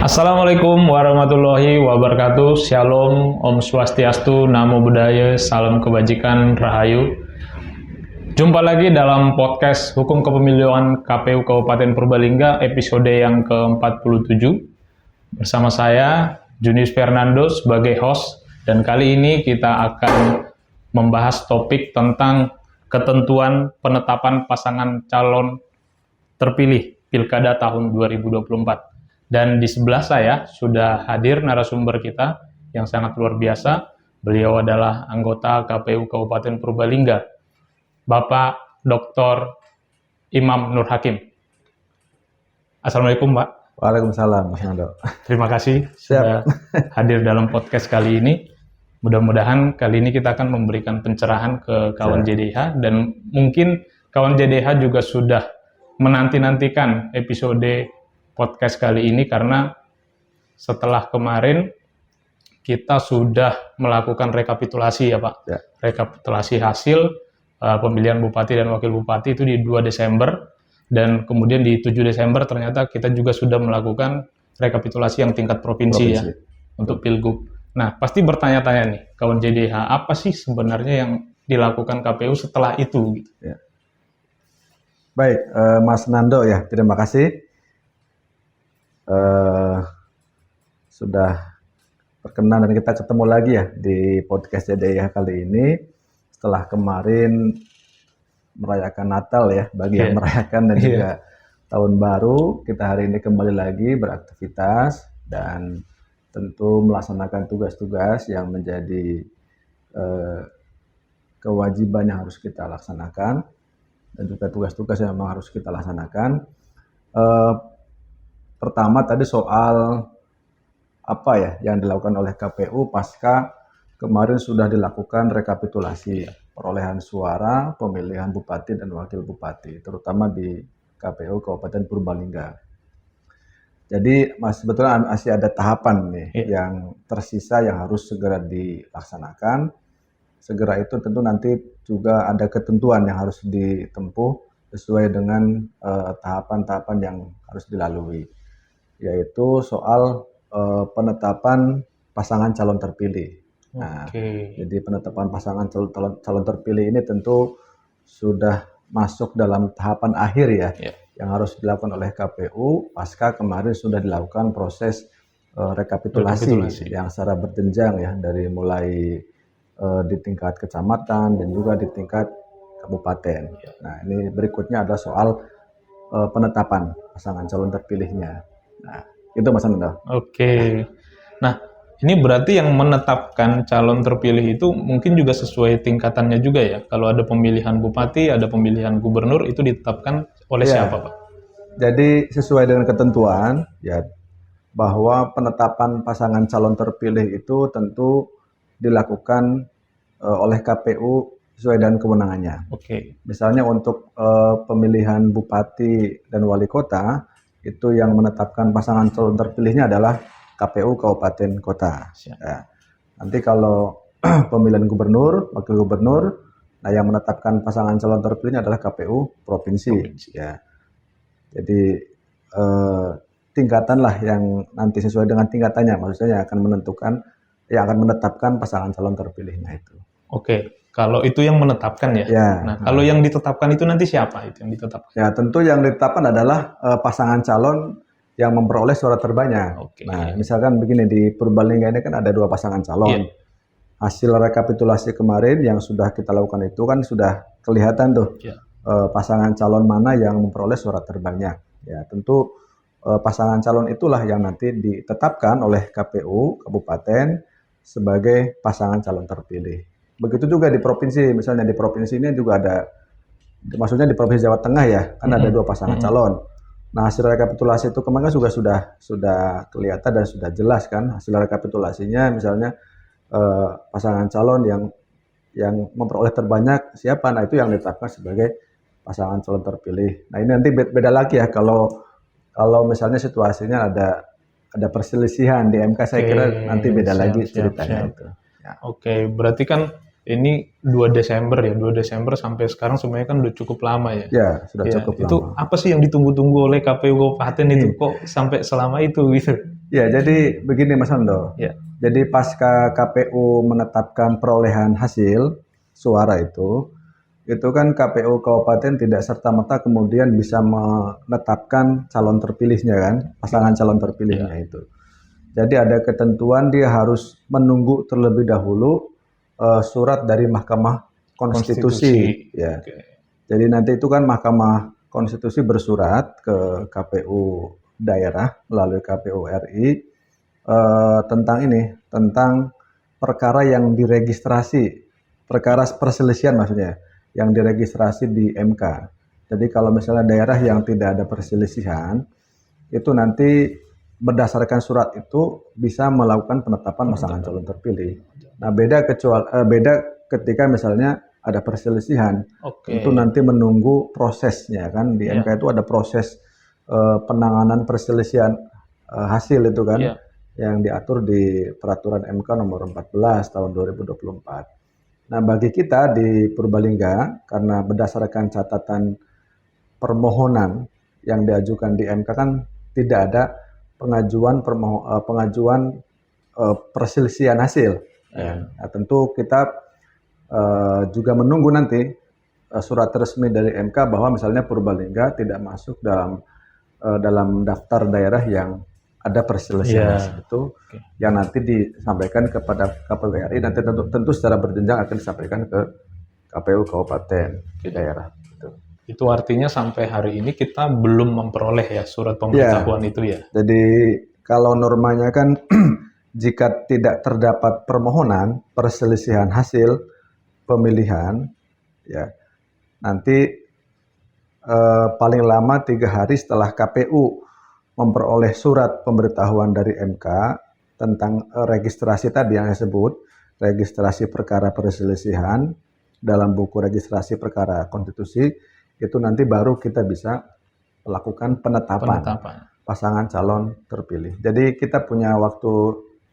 Assalamualaikum warahmatullahi wabarakatuh. Shalom, Om Swastiastu, Namo Buddhaya, Salam Kebajikan, Rahayu. Jumpa lagi dalam podcast Hukum Kepemiluan KPU Kabupaten Purbalingga episode yang ke-47. Bersama saya, Junius Fernando sebagai host, dan kali ini kita akan membahas topik tentang ketentuan penetapan pasangan calon terpilih Pilkada tahun 2024. Dan di sebelah saya sudah hadir narasumber kita yang sangat luar biasa. Beliau adalah anggota KPU Kabupaten Purbalingga, Bapak Dr. Imam Nur Hakim. Assalamualaikum, Pak. Waalaikumsalam, Mas Nando. Terima kasih sudah hadir dalam podcast kali ini. Mudah-mudahan kali ini kita akan memberikan pencerahan ke kawan JDH, dan mungkin kawan JDH juga sudah menanti-nantikan episode podcast kali ini karena setelah kemarin kita sudah melakukan rekapitulasi ya Pak. Ya. Rekapitulasi hasil pemilihan bupati dan wakil bupati itu di 2 Desember dan kemudian di 7 Desember ternyata kita juga sudah melakukan rekapitulasi yang tingkat provinsi. Ya untuk Pilgub. Nah, pasti bertanya-tanya nih kawan JDH, apa sih sebenarnya yang dilakukan KPU setelah itu gitu. Ya. Baik, Mas Nando ya, terima kasih. Sudah berkenan dan kita ketemu lagi ya di podcast JDH kali ini setelah kemarin merayakan Natal ya bagi yang merayakan dan juga tahun baru. Kita hari ini kembali lagi beraktivitas dan tentu melaksanakan tugas-tugas yang menjadi kewajiban yang harus kita laksanakan dan juga tugas-tugas yang memang harus kita laksanakan. Pertama tadi soal apa ya yang dilakukan oleh KPU pasca kemarin sudah dilakukan rekapitulasi perolehan suara pemilihan bupati dan wakil bupati, terutama di KPU Kabupaten Purbalingga. Jadi sebetulnya masih ada tahapan nih yang tersisa yang harus segera dilaksanakan. Segera itu tentu nanti juga ada ketentuan yang harus ditempuh sesuai dengan tahapan-tahapan yang harus dilalui, yaitu soal penetapan pasangan calon terpilih. Nah, jadi penetapan pasangan calon terpilih ini tentu sudah masuk dalam tahapan akhir ya, yang harus dilakukan oleh KPU pasca kemarin sudah dilakukan proses rekapitulasi yang secara berjenjang ya, dari mulai di tingkat kecamatan dan juga di tingkat kabupaten. Nah, ini berikutnya adalah soal penetapan pasangan calon terpilihnya. Nah, itu Mas Anda. Oke. Nah, ini berarti yang menetapkan calon terpilih itu mungkin juga sesuai tingkatannya juga ya. Kalau ada pemilihan bupati, ada pemilihan gubernur, itu ditetapkan oleh siapa, Pak? Jadi sesuai dengan ketentuan ya, bahwa penetapan pasangan calon terpilih itu tentu dilakukan oleh KPU sesuai dengan kewenangannya. Misalnya untuk pemilihan bupati dan wali kota, itu yang menetapkan pasangan calon terpilihnya adalah KPU Kabupaten Kota. Ya. Nanti kalau pemilihan gubernur, wakil gubernur, nah yang menetapkan pasangan calon terpilihnya adalah KPU Provinsi. Ya. Jadi tingkatan lah yang nanti sesuai dengan tingkatannya, maksudnya yang akan menentukan, yang akan menetapkan pasangan calon terpilihnya itu. Kalau itu yang menetapkan ya. Nah, kalau yang ditetapkan itu nanti siapa itu yang ditetapkan? Ya, tentu yang ditetapkan adalah pasangan calon yang memperoleh suara terbanyak. Nah, misalkan begini, di Purbalingga ini kan ada 2 pasangan calon. Hasil rekapitulasi kemarin yang sudah kita lakukan itu kan sudah kelihatan tuh pasangan calon mana yang memperoleh suara terbanyak. Ya, tentu pasangan calon itulah yang nanti ditetapkan oleh KPU Kabupaten sebagai pasangan calon terpilih. Begitu juga di provinsi, misalnya di provinsi ini juga ada, maksudnya di Provinsi Jawa Tengah ya, kan ada 2 pasangan calon. Nah, hasil rekapitulasi itu kemarin kan sudah kelihatan dan sudah jelas kan hasil rekapitulasinya, misalnya pasangan calon yang memperoleh terbanyak siapa, nah itu yang ditetapkan sebagai pasangan calon terpilih. Nah, ini nanti beda lagi ya kalau misalnya situasinya ada perselisihan di MK, saya kira nanti beda lagi ceritanya itu. Ya. Berarti kan ini 2 Desember ya, 2 Desember sampai sekarang sebenarnya kan udah cukup lama ya. Ya, sudah cukup lama. Itu apa sih yang ditunggu-tunggu oleh KPU Kabupaten itu kok sampai selama itu gitu? Ya, jadi begini Mas Ando. Ya. Jadi pasca KPU menetapkan perolehan hasil suara itu kan KPU kabupaten tidak serta-merta kemudian bisa menetapkan calon terpilihnya kan, pasangan calon terpilihnya itu. Jadi ada ketentuan dia harus menunggu terlebih dahulu surat dari Mahkamah Konstitusi. Ya. Jadi nanti itu kan Mahkamah Konstitusi bersurat ke KPU daerah melalui KPU RI tentang perkara yang diregistrasi, perkara perselisihan maksudnya, yang diregistrasi di MK. Jadi kalau misalnya daerah yang tidak ada perselisihan, itu nanti berdasarkan surat itu bisa melakukan penetapan pasangan calon terpilih. Nah, beda ketika misalnya ada perselisihan, itu nanti menunggu prosesnya kan di MK itu ada proses penanganan perselisihan hasil itu kan yang diatur di peraturan MK nomor 14 tahun 2024. Nah, bagi kita di Purbalingga karena berdasarkan catatan permohonan yang diajukan di MK kan tidak ada pengajuan perselisihan hasil. Nah, tentu kita juga menunggu nanti surat resmi dari MK bahwa misalnya Purbalingga tidak masuk dalam daftar daerah yang ada perselisihan itu yang nanti disampaikan kepada KPU RI, nanti tentu secara berjenjang akan disampaikan ke KPU kabupaten di daerah. Itu artinya sampai hari ini kita belum memperoleh ya surat pemberitahuan itu ya. Jadi kalau normanya kan jika tidak terdapat permohonan perselisihan hasil pemilihan, ya nanti paling lama 3 hari setelah KPU memperoleh surat pemberitahuan dari MK tentang registrasi tadi yang saya sebut, registrasi perkara perselisihan dalam buku registrasi perkara konstitusi, itu nanti baru kita bisa melakukan penetapan pasangan calon terpilih. Jadi kita punya waktu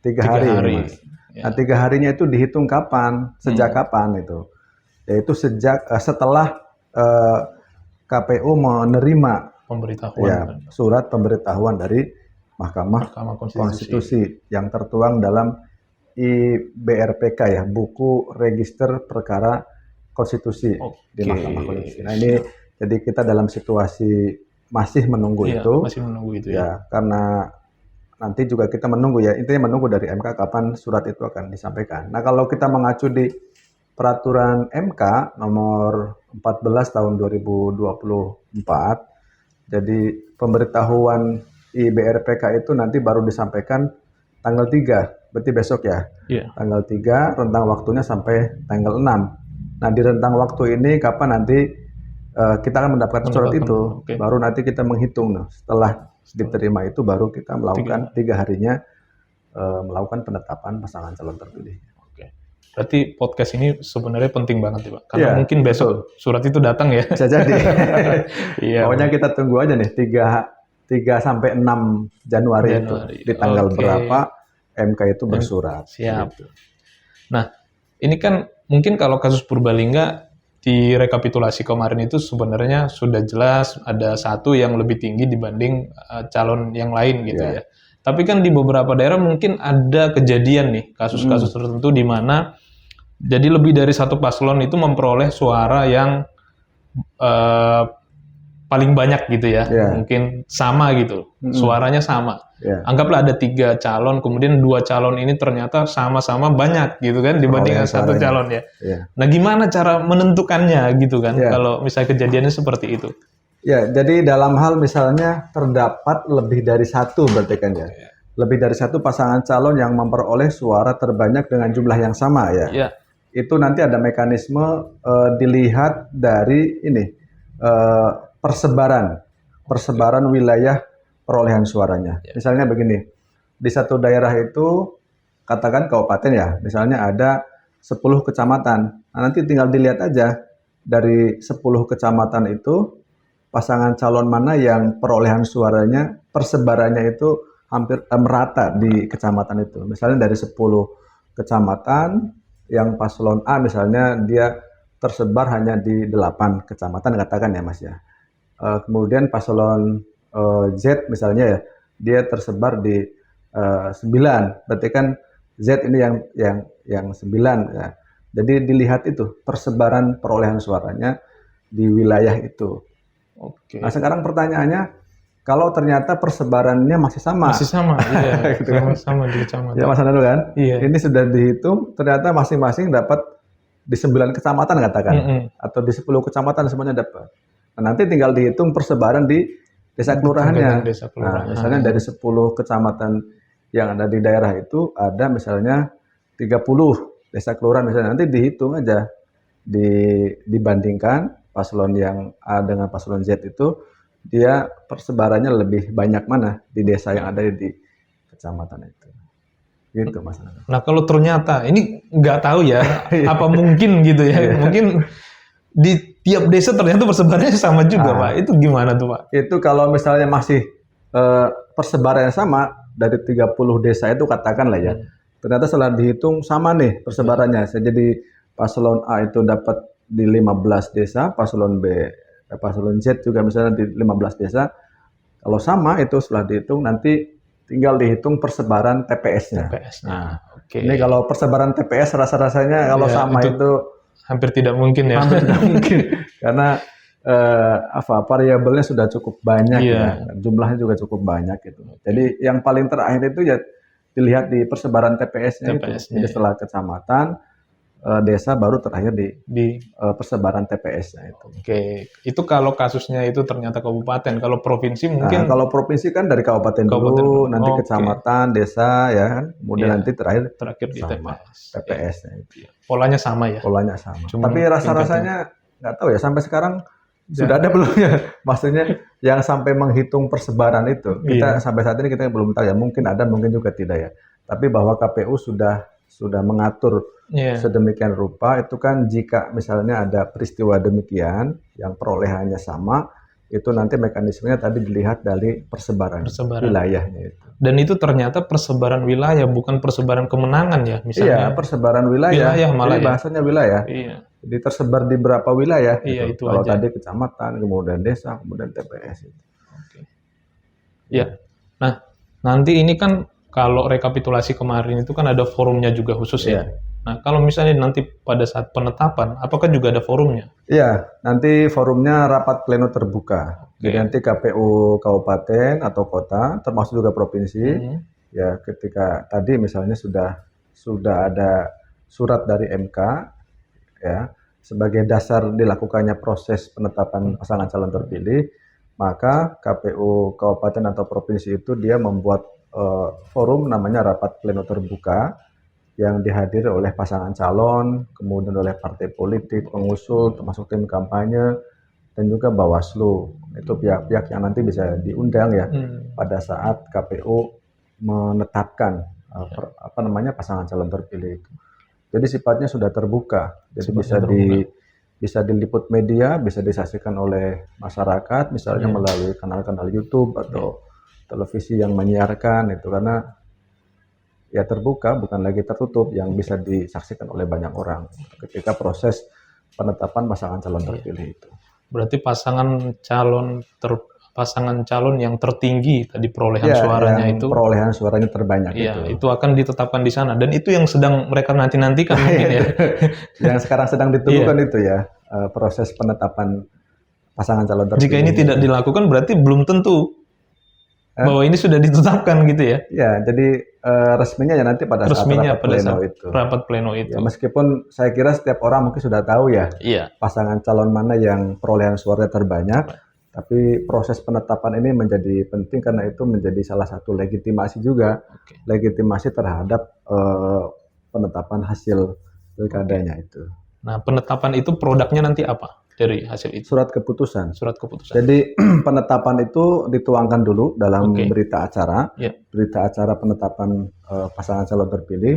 3 hari. Mas. Nah, 3 harinya itu dihitung kapan, sejak kapan itu? Yaitu setelah KPU menerima surat pemberitahuan dari Mahkamah Konstitusi yang tertuang dalam IBRPK ya, buku register perkara konstitusi di Mahkamah Konstitusi. Nah, ini jadi kita dalam situasi masih menunggu itu. Masih menunggu itu ya. Karena nanti juga kita menunggu ya, intinya menunggu dari MK kapan surat itu akan disampaikan. Nah, kalau kita mengacu di peraturan MK nomor 14 tahun 2024, jadi pemberitahuan IBRPK itu nanti baru disampaikan tanggal 3, berarti besok ya. Tanggal 3, rentang waktunya sampai tanggal 6. Nah, di rentang waktu ini kapan nanti kita akan mendapatkan surat itu, baru nanti kita menghitung. Nah, setelah diterima itu baru kita melakukan 3 harinya melakukan penetapan pasangan calon terpilih. Berarti podcast ini sebenarnya penting banget ya Pak, karena mungkin besok surat itu datang ya. Bisa jadi. Pokoknya kita tunggu aja nih 3 sampai 6 Januari itu di tanggal berapa MK itu bersurat. Siap. Gitu. Nah, ini kan mungkin kalau kasus Purbalingga di rekapitulasi kemarin itu sebenarnya sudah jelas ada satu yang lebih tinggi dibanding calon yang lain gitu ya. Tapi kan di beberapa daerah mungkin ada kejadian nih kasus-kasus tertentu di mana jadi lebih dari satu paslon itu memperoleh suara yang paling banyak gitu ya, mungkin sama gitu, suaranya sama. Anggaplah ada 3 calon, kemudian 2 calon ini ternyata sama-sama banyak gitu kan dibanding satu calon ya. Nah, gimana cara menentukannya gitu kan kalau misalnya kejadiannya seperti itu? Ya, jadi dalam hal misalnya terdapat lebih dari satu berarti kan ya. Lebih dari satu pasangan calon yang memperoleh suara terbanyak dengan jumlah yang sama ya. Itu nanti ada mekanisme dilihat dari ini persebaran wilayah perolehan suaranya. Misalnya begini, di satu daerah itu katakan kabupaten ya, misalnya ada 10 kecamatan. Nah, nanti tinggal dilihat aja dari 10 kecamatan itu pasangan calon mana yang perolehan suaranya, persebarannya itu hampir merata di kecamatan itu. Misalnya dari 10 kecamatan, yang paslon A misalnya dia tersebar hanya di 8 kecamatan katakan ya Mas ya. Kemudian paslon Z misalnya ya, dia tersebar di 9. Berarti kan Z ini yang 9 ya. Jadi dilihat itu persebaran perolehan suaranya di wilayah itu. Oke. Nah, sekarang pertanyaannya, kalau ternyata persebarannya masih sama. Masih sama, iya. Gitu kan. Sama di kecamatan. Ya Mas Anando kan? Iya. Ini sudah dihitung, ternyata masing-masing dapat di 9 kecamatan katakan. Atau di 10 kecamatan semuanya dapat. Nah, nanti tinggal dihitung persebaran di desa kelurahannya. Desa kelurahan. Nah, misalnya dari 10 kecamatan yang ada di daerah itu, ada misalnya 30 desa kelurahan misalnya, nanti dihitung aja, dibandingkan paslon yang A dengan paslon Z itu, dia persebarannya lebih banyak mana di desa yang ada di kecamatan itu. Gitu Mas. Nah kalau ternyata, ini nggak tahu ya, apa mungkin gitu ya, mungkin di tiap desa ternyata persebarannya sama juga Pak, itu gimana tuh Pak? Itu kalau misalnya masih persebarannya sama, dari 30 desa itu katakanlah ya, ternyata setelah dihitung sama nih persebarannya. Jadi paslon A itu dapat di 15 desa, paslon Z juga misalnya di 15 desa. Kalau sama itu setelah dihitung, nanti tinggal dihitung persebaran TPS-nya. Nah, ini kalau persebaran TPS rasa-rasanya kalau sama itu hampir tidak mungkin ya. Hampir tidak mungkin karena variabelnya sudah cukup banyak ya, jumlahnya juga cukup banyak gitu. Jadi yang paling terakhir itu ya dilihat di persebaran TPS-nya itu. Jadi setelah kecamatan, desa, baru terakhir di persebaran TPS-nya itu. Oke, itu kalau kasusnya itu ternyata kabupaten. Kalau provinsi mungkin. Nah, kalau provinsi kan dari kabupaten dulu, nanti kecamatan, desa ya kan, kemudian nanti terakhir di TPS-nya itu. Polanya sama ya. Polanya sama. Tapi rasa-rasanya nggak tahu ya, sampai sekarang sudah ada belum ya? Maksudnya yang sampai menghitung persebaran itu, kita sampai saat ini kita belum tahu ya. Mungkin ada, mungkin juga tidak ya. Tapi bahwa KPU sudah mengatur sedemikian rupa, itu kan jika misalnya ada peristiwa demikian yang perolehannya sama, itu nanti mekanismenya tadi dilihat dari persebaran wilayahnya itu. Dan itu ternyata persebaran wilayah, bukan persebaran kemenangan ya, misalnya. Iya, persebaran wilayah malah jadi bahasanya wilayah. Iya. Jadi tersebar di berapa wilayah. Iya, gitu. itu Kalau aja. tadi kecamatan, kemudian desa, kemudian TPS itu. Oke. Ya. Nah, nanti ini kan kalau rekapitulasi kemarin itu kan ada forumnya juga khusus ya. Nah, kalau misalnya nanti pada saat penetapan, apakah juga ada forumnya? Iya, nanti forumnya rapat pleno terbuka. Jadi nanti KPU kabupaten atau kota, termasuk juga provinsi, ya ketika tadi misalnya sudah ada surat dari MK, ya sebagai dasar dilakukannya proses penetapan pasangan calon terpilih, maka KPU kabupaten atau provinsi itu dia membuat forum namanya rapat pleno terbuka, yang dihadiri oleh pasangan calon, kemudian oleh partai politik, pengusul, termasuk tim kampanye, dan juga Bawaslu. Itu pihak-pihak yang nanti bisa diundang ya pada saat KPU menetapkan pasangan calon terpilih itu. Jadi sifatnya sudah terbuka, jadi bisa diliput media, bisa disaksikan oleh masyarakat, misalnya melalui kanal-kanal YouTube atau televisi yang menyiarkan itu, karena ya terbuka, bukan lagi tertutup, yang bisa disaksikan oleh banyak orang ketika proses penetapan pasangan calon terpilih itu. Berarti pasangan calon yang tertinggi tadi perolehan suaranya itu. Perolehan suaranya terbanyak itu akan ditetapkan di sana, dan itu yang sedang mereka nantikan mungkin ya. Yang sekarang sedang ditunggu itu ya, proses penetapan pasangan calon terpilih. Jika ini tidak dilakukan berarti belum tentu bahwa ini sudah ditetapkan gitu ya. Ya, jadi resminya ya nanti pada saat rapat pleno itu. Ya, meskipun saya kira setiap orang mungkin sudah tahu ya, pasangan calon mana yang perolehan suaranya terbanyak, tapi proses penetapan ini menjadi penting karena itu menjadi salah satu legitimasi juga, legitimasi terhadap penetapan hasil pilkadanya itu. Nah, penetapan itu produknya nanti apa dari hasil itu? Surat keputusan. Jadi penetapan itu dituangkan dulu dalam berita acara, berita acara penetapan pasangan calon terpilih,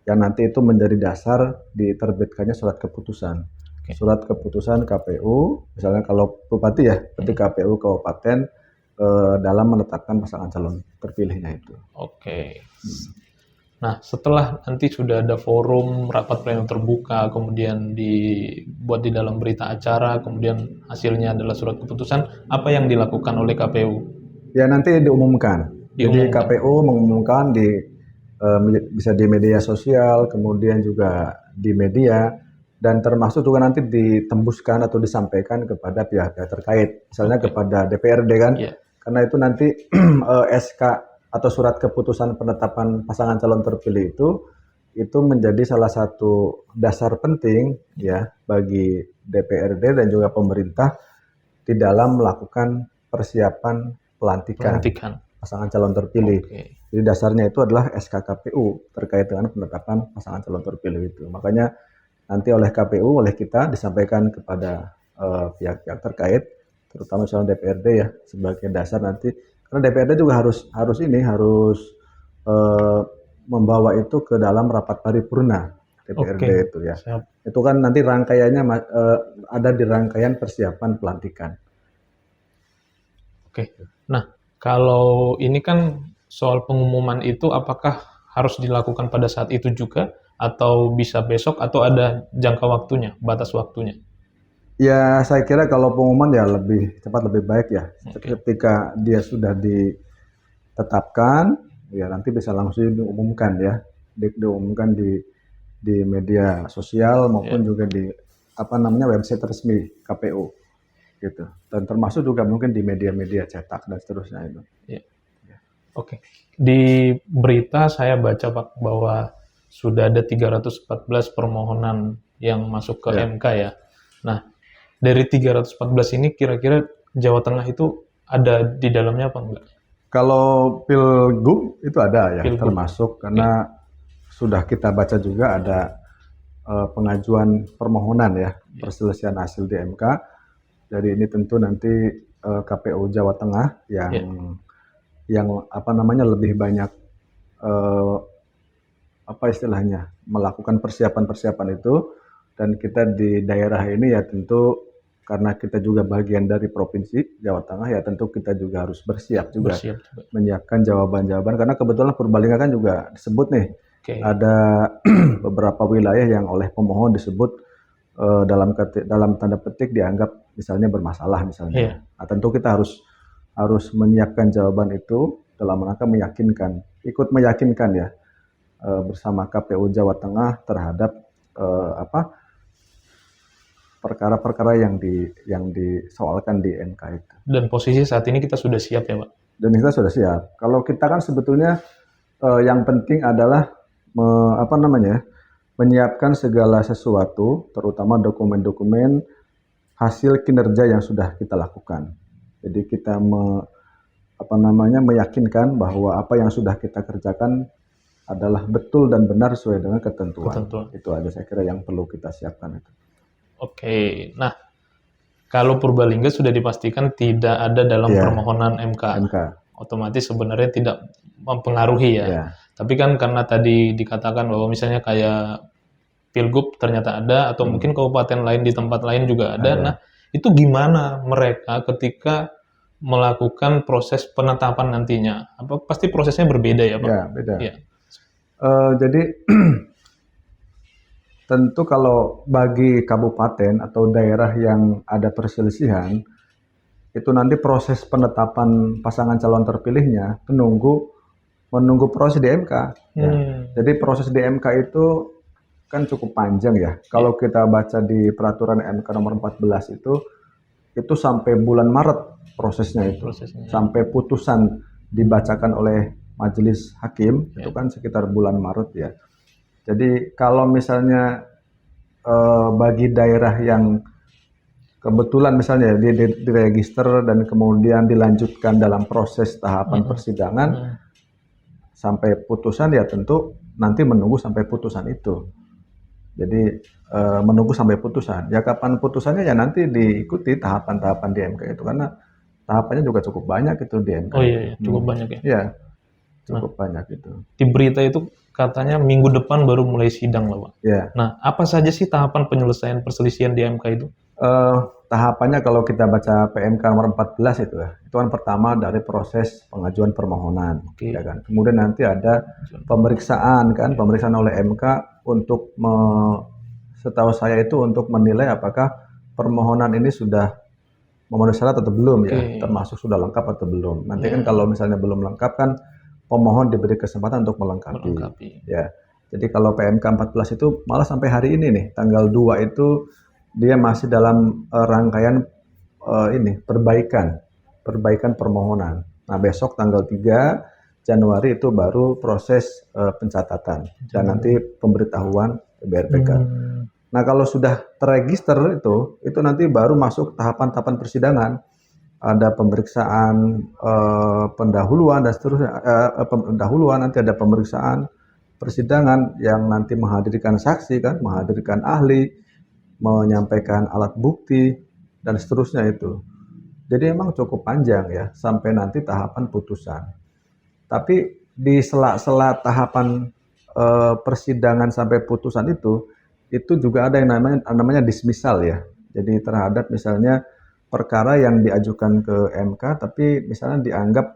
yang nanti itu menjadi dasar diterbitkannya surat keputusan. Surat keputusan KPU, misalnya kalau bupati ya, berarti KPU kabupaten dalam menetapkan pasangan calon terpilihnya itu. Nah, setelah nanti sudah ada forum, rapat pleno terbuka, kemudian dibuat di dalam berita acara, kemudian hasilnya adalah surat keputusan, apa yang dilakukan oleh KPU? Ya nanti diumumkan. Jadi diumumkan. KPU mengumumkan bisa di media sosial, kemudian juga di media, dan termasuk juga nanti ditembuskan atau disampaikan kepada pihak-pihak terkait, misalnya Oke. kepada DPRD kan, Iya. karena itu nanti SK atau surat keputusan penetapan pasangan calon terpilih itu menjadi salah satu dasar penting ya bagi DPRD dan juga pemerintah di dalam melakukan persiapan pelantikan Pelantikan. pasangan calon terpilih. Oke. Jadi dasarnya itu adalah SK KPU terkait dengan penetapan pasangan calon terpilih itu. Makanya nanti oleh KPU, oleh kita disampaikan kepada pihak-pihak terkait, terutama misalnya DPRD ya sebagai dasar nanti. Karena DPRD juga harus eh, membawa itu ke dalam rapat paripurna DPRD Oke. itu ya. Siap. Itu kan nanti rangkaiannya ada di rangkaian persiapan pelantikan. Oke. Nah, kalau ini kan soal pengumuman itu apakah harus dilakukan pada saat itu juga atau bisa besok atau ada jangka waktunya, batas waktunya? Ya, saya kira kalau pengumuman ya lebih cepat lebih baik ya. Oke. Ketika dia sudah ditetapkan, ya nanti bisa langsung diumumkan ya. Diumumkan di media sosial maupun Ya. juga di website resmi KPU gitu. Dan termasuk juga mungkin di media-media cetak dan seterusnya itu. Ya. Oke. Di berita saya baca Pak bahwa sudah ada 314 permohonan yang masuk ke Ya. MK ya. Nah, dari 314 ini kira-kira Jawa Tengah itu ada di dalamnya apa enggak? Kalau Pilgub itu ada ya, Pilgub. termasuk karena sudah kita baca juga ada pengajuan permohonan ya, perselisihan hasil di MK. Jadi ini tentu nanti KPU Jawa Tengah yang lebih banyak istilahnya melakukan persiapan-persiapan itu, dan kita di daerah ini ya tentu karena kita juga bagian dari provinsi Jawa Tengah ya tentu kita juga harus bersiap juga menyiapkan jawaban-jawaban, karena kebetulan Purbalingga kan juga disebut nih. Ada beberapa wilayah yang oleh pemohon disebut dalam tanda petik dianggap misalnya bermasalah misalnya. Nah, tentu kita harus menyiapkan jawaban itu dalam rangka ikut meyakinkan ya bersama KPU Jawa Tengah terhadap perkara-perkara yang disoalkan di MK itu. Dan posisi saat ini kita sudah siap ya Pak? Dan kita sudah siap. Kalau kita kan sebetulnya yang penting adalah menyiapkan segala sesuatu, terutama dokumen-dokumen hasil kinerja yang sudah kita lakukan. Jadi kita meyakinkan bahwa apa yang sudah kita kerjakan adalah betul dan benar sesuai dengan ketentuan. Itu aja saya kira yang perlu kita siapkan itu. Oke, nah kalau Purbalingga sudah dipastikan tidak ada dalam permohonan MK. Otomatis sebenarnya tidak mempengaruhi ya. Tapi kan karena tadi dikatakan bahwa misalnya kayak Pilgub ternyata ada, atau mungkin kabupaten lain di tempat lain juga ada. Nah, itu gimana mereka ketika melakukan proses penetapan nantinya? Pasti prosesnya berbeda ya Pak? Ya, beda. Ya. Jadi tentu kalau bagi kabupaten atau daerah yang ada perselisihan, itu nanti proses penetapan pasangan calon terpilihnya menunggu proses di MK. Ya. Jadi proses di MK itu kan cukup panjang ya. Kalau kita baca di peraturan MK nomor 14 itu sampai bulan Maret prosesnya itu. Sampai putusan dibacakan oleh majelis hakim itu kan sekitar bulan Maret ya. Jadi kalau misalnya bagi daerah yang kebetulan misalnya diregister dan kemudian dilanjutkan dalam proses tahapan persidangan sampai putusan, ya tentu nanti menunggu sampai putusan itu. Jadi menunggu sampai putusan. Ya kapan putusannya ya nanti diikuti tahapan-tahapan di MK itu, karena tahapannya juga cukup banyak itu di MK. Oh iya, cukup banyak ya. Iya, cukup banyak itu. Di berita itu katanya minggu depan baru mulai sidang lah Pak. Ya. Nah, apa saja sih tahapan penyelesaian perselisihan di MK itu? Tahapannya kalau kita baca PMK nomor 14 itu kan pertama dari proses pengajuan permohonan, ya kan. Kemudian nanti ada pemeriksaan oleh MK untuk setahu saya itu untuk menilai apakah permohonan ini sudah memenuhi syarat atau belum ya, Oke. termasuk sudah lengkap atau belum. Nanti kan Ya. kalau misalnya belum lengkap kan pemohon diberi kesempatan untuk melengkapi. Melengkapi. Ya. Jadi kalau PMK 14 itu malah sampai hari ini nih, tanggal 2 itu dia masih dalam rangkaian perbaikan permohonan. Nah, besok tanggal 3 Januari itu baru proses pencatatan dan nanti pemberitahuan ke BRPK. Nah, kalau sudah terregister itu nanti baru masuk tahapan-tahapan persidangan. Ada pemeriksaan pendahuluan dan seterusnya. Pendahuluan, nanti ada pemeriksaan persidangan yang nanti menghadirkan saksi kan, menghadirkan ahli, menyampaikan alat bukti dan seterusnya itu. Jadi memang cukup panjang ya sampai nanti tahapan putusan. Tapi di sela-sela tahapan persidangan sampai putusan itu juga ada yang namanya dismissal ya. Jadi terhadap misalnya perkara yang diajukan ke MK tapi misalnya dianggap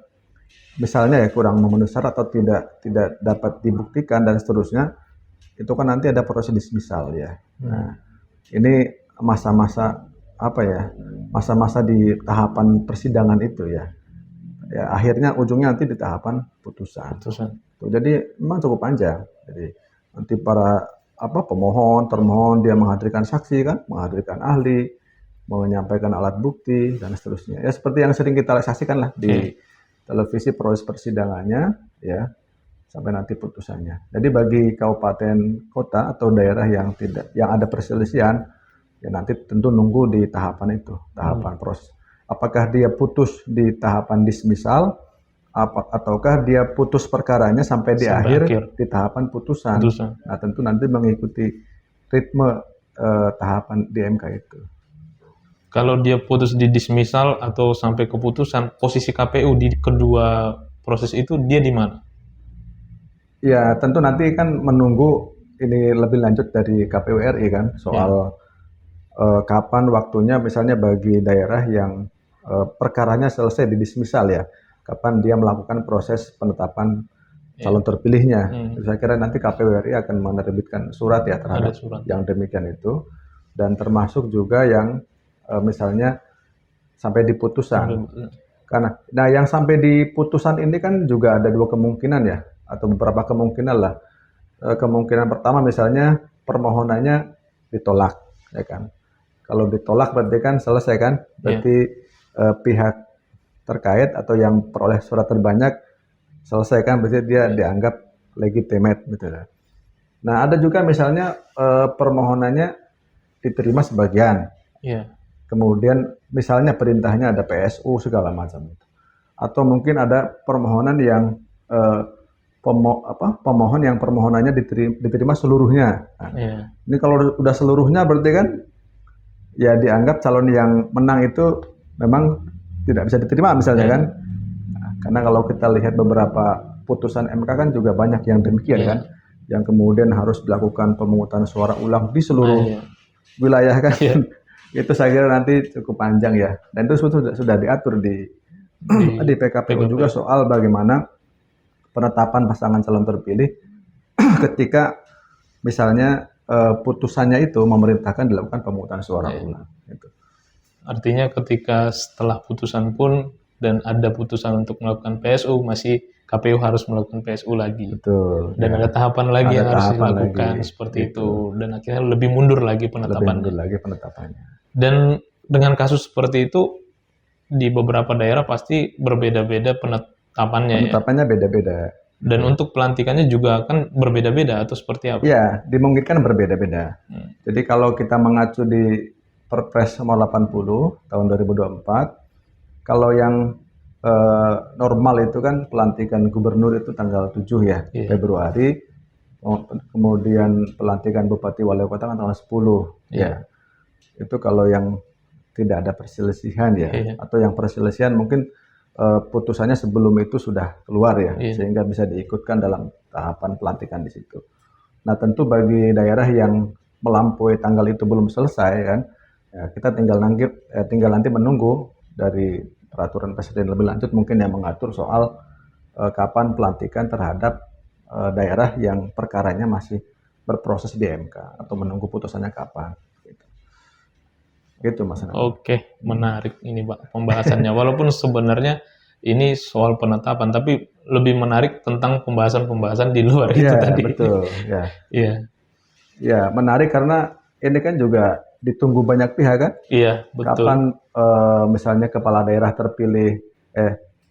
misalnya ya kurang memenuhi syarat atau tidak dapat dibuktikan dan seterusnya, itu kan nanti ada proses dismissal ya. Nah, ini masa-masa apa ya? Masa-masa di tahapan persidangan itu ya. Ya akhirnya ujungnya nanti di tahapan putusan. Jadi memang cukup panjang. Jadi nanti para pemohon, termohon dia menghadirkan saksi kan, menghadirkan ahli, menyampaikan alat bukti dan seterusnya. Ya seperti yang sering kita saksikan lah di televisi proses persidangannya ya sampai nanti putusannya. Jadi bagi kabupaten kota atau daerah yang ada perselisihan ya nanti tentu nunggu di tahapan itu, tahapan proses. Apakah dia putus di tahapan dismissal ataukah dia putus perkaranya sampai di akhir di tahapan putusan. Nah, tentu nanti mengikuti ritme tahapan di MK itu. Kalau dia putus di dismissal atau sampai keputusan, posisi KPU di kedua proses itu dia di mana? Ya, tentu nanti kan menunggu ini lebih lanjut dari KPU RI kan soal kapan waktunya misalnya bagi daerah yang perkaranya selesai di dismissal ya, kapan dia melakukan proses penetapan calon terpilihnya. Saya kira nanti KPU RI akan menerbitkan surat ya terhadap yang demikian itu dan termasuk juga yang misalnya sampai di putusan. Nah yang sampai di putusan ini kan juga ada dua kemungkinan ya, atau beberapa kemungkinan lah. Kemungkinan pertama misalnya permohonannya ditolak, ya kan. Kalau ditolak berarti kan selesai kan, berarti pihak terkait atau yang peroleh surat terbanyak selesai kan, berarti dia dianggap legitimate gitu. Nah ada juga misalnya permohonannya diterima sebagian. Kemudian misalnya perintahnya ada PSU segala macam itu. Atau mungkin ada permohonan yang pemohon yang permohonannya diterima seluruhnya. Nah, ini kalau udah seluruhnya berarti kan ya dianggap calon yang menang itu memang tidak bisa diterima misalnya kan. Nah, karena kalau kita lihat beberapa putusan MK kan juga banyak yang demikian kan, yang kemudian harus dilakukan pemungutan suara ulang di seluruh wilayah kan. Itu saya kira nanti cukup panjang ya, dan itu sudah diatur di PKPU juga soal bagaimana penetapan pasangan calon terpilih ketika misalnya putusannya itu memerintahkan dilakukan pemungutan suara ulang. Gitu. Artinya ketika setelah putusan pun dan ada putusan untuk melakukan PSU, masih KPU harus melakukan PSU lagi. Betul. Dan ada tahapan lagi yang harus dilakukan seperti itu. Dan akhirnya lebih mundur lagi penetapannya. Dan dengan kasus seperti itu, di beberapa daerah pasti berbeda-beda penetapannya. Penetapannya beda-beda. Dan untuk pelantikannya juga kan berbeda-beda atau seperti apa? Ya, dimungkinkan berbeda-beda. Jadi kalau kita mengacu di Perpres nomor 80 tahun 2024, kalau yang normal itu kan pelantikan gubernur itu tanggal 7 ya, Februari, kemudian pelantikan bupati wali kota kan tanggal 10 ya. Itu kalau yang tidak ada perselisihan ya, atau yang perselisihan mungkin putusannya sebelum itu sudah keluar ya, sehingga bisa diikutkan dalam tahapan pelantikan di situ. Nah tentu bagi daerah yang melampaui tanggal itu belum selesai kan, ya, kita tinggal nanti menunggu dari peraturan presiden lebih lanjut mungkin yang mengatur soal kapan pelantikan terhadap daerah yang perkaranya masih berproses di MK atau menunggu putusannya kapan. Gitu Mas Nanda. Oke, menarik ini Pak pembahasannya. Walaupun sebenarnya ini soal penetapan, tapi lebih menarik tentang pembahasan-pembahasan di luar itu Iya, tadi. betul. Ya. Iya, Ya, menarik karena ini kan juga ditunggu banyak pihak kan. iya, betul. Kapan misalnya kepala daerah terpilih,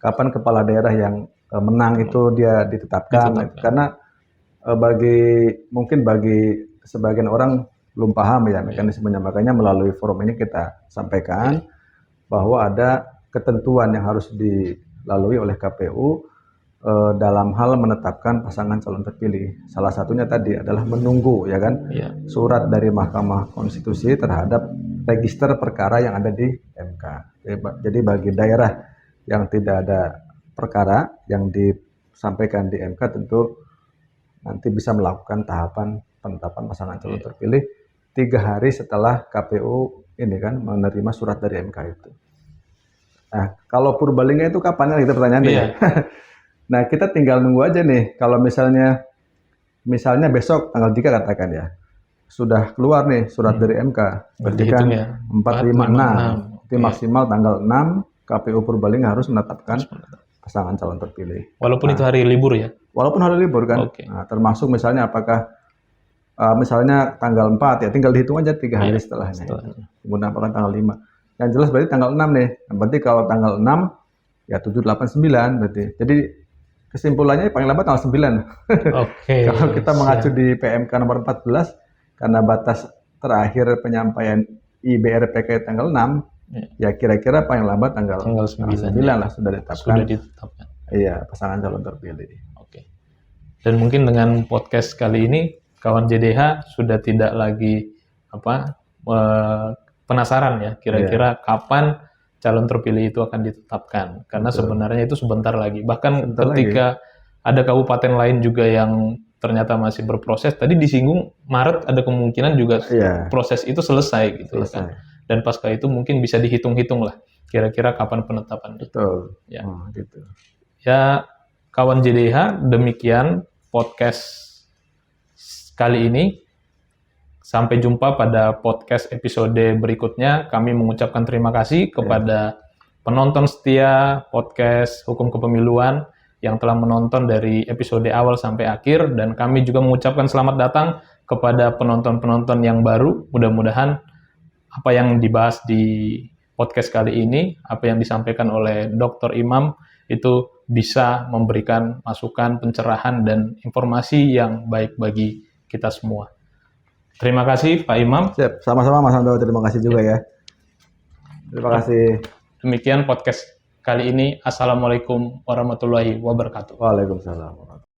kapan kepala daerah yang menang itu dia ditetapkan. Ditetapkan. Karena mungkin bagi sebagian orang belum paham ya mekanismenya, makanya melalui forum ini kita sampaikan bahwa ada ketentuan yang harus dilalui oleh KPU dalam hal menetapkan pasangan calon terpilih. Salah satunya tadi adalah menunggu ya kan Iya, surat dari Mahkamah Konstitusi terhadap register perkara yang ada di MK. Jadi bagi daerah yang tidak ada perkara yang disampaikan di MK tentu nanti bisa melakukan tahapan penetapan pasangan calon terpilih 3 hari setelah KPU ini kan menerima surat dari MK itu. Nah, kalau Purbalingga itu kapan kan itu pertanyaannya Iya. ya. Nah, kita tinggal nunggu aja nih. Kalau misalnya besok tanggal 3 katakan ya, sudah keluar nih surat dari MK. Berarti kan Dihitung ya. 456. Itu maksimal tanggal 6 KPU Purbalingga harus menetapkan pasangan calon terpilih. Walaupun itu hari libur ya. Walaupun hari libur kan. Oke. Nah, termasuk misalnya apakah misalnya tanggal 4 ya, tinggal dihitung aja 3 hari setelahnya. Kemudian apakah tanggal 5. Yang jelas berarti tanggal 6 nih. Berarti kalau tanggal 6 ya 7, 8, 9 berarti. Jadi kesimpulannya paling lambat tanggal 9. Oke. Kalau kita mengacu di PMK nomor 14 karena batas terakhir penyampaian IBRPK tanggal 6, ya kira-kira paling lambat tanggal 9 lah sudah ditetapkan. Iya, pasangan calon terpilih. Oke. Dan mungkin dengan podcast kali ini kawan JDH sudah tidak lagi penasaran ya kira-kira kapan calon terpilih itu akan ditetapkan, karena sebenarnya itu sebentar lagi. Bahkan ketika ada kabupaten lain juga yang ternyata masih berproses, tadi disinggung Maret ada kemungkinan juga proses itu selesai gitu kan. Dan pasca itu mungkin bisa dihitung-hitung lah kira-kira kapan penetapan. Betul. Ya. Gitu. Ya, kawan JDH, demikian podcast kali ini. Sampai jumpa pada podcast episode berikutnya. Kami mengucapkan terima kasih kepada penonton setia podcast Hukum Kepemiluan yang telah menonton dari episode awal sampai akhir, dan kami juga mengucapkan selamat datang kepada penonton-penonton yang baru. Mudah-mudahan apa yang dibahas di podcast kali ini, apa yang disampaikan oleh Dr. Imam itu bisa memberikan masukan, pencerahan, dan informasi yang baik bagi kita semua. Terima kasih Pak Imam. Siap, sama-sama Mas Ando, terima kasih juga ya. Terima kasih. Demikian podcast kali ini. Assalamualaikum warahmatullahi wabarakatuh. Waalaikumsalam.